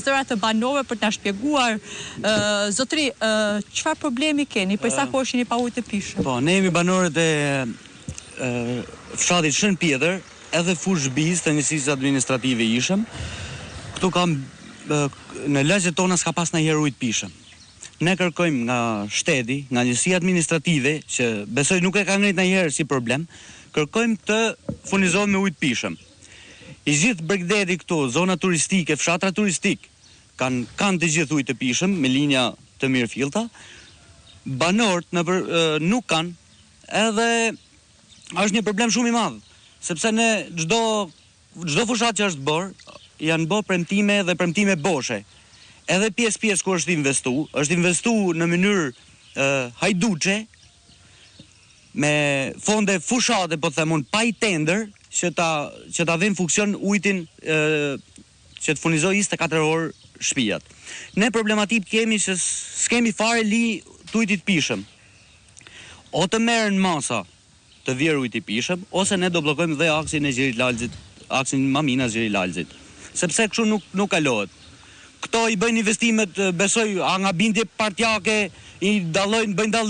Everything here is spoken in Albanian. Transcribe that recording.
zërat të banorëve për t'na shpjeguar zotëri, çfarë problemi keni, për sa kohë jeni pa ujë të pishëm? Po, ne jemi banorët e fshatit Shën Pjetër, edhe fushë Biz të njësisë administrative ishëm. Këtu kam në lagjet tona s'ka pas ndonjëherë ujë të pishëm. Ne kërkojmë nga shteti, nga njësia administrative, që besoj nuk e ka ngritur ndonjëherë si problem, kërkojmë të furnizohen me ujë të pishëm. I gjithë Bregdeti këtu, zona turistike, fshatra turistik, kanë të gjithë ujë të pishëm me linja të mirëfillta. Banorët nuk kanë, edhe është një problem shumë i madh, sepse ne çdo fushat që është bërë, janë bërë premtime boshe. Edhe pjesë ku është investu në mënyrë hajduçe, me fonde fushate, po themun, pa i tender, që ta vënë funksion ujtin që të furnizojë 24 orë shtëpiat. Ne problematik kemi që s'kemi fare li të ujtit pishëm. O të merren masa të vjerë ujt i pishëm, ose ne do bllokojmë dhe aksin e Zjerit Lalxhit, aksin Mamina Zjerit Lalxhit. Sepse kështu nuk kalohet. Këto i bëjnë investimet, besoj, nga bindje partjake, i bëjnë dallim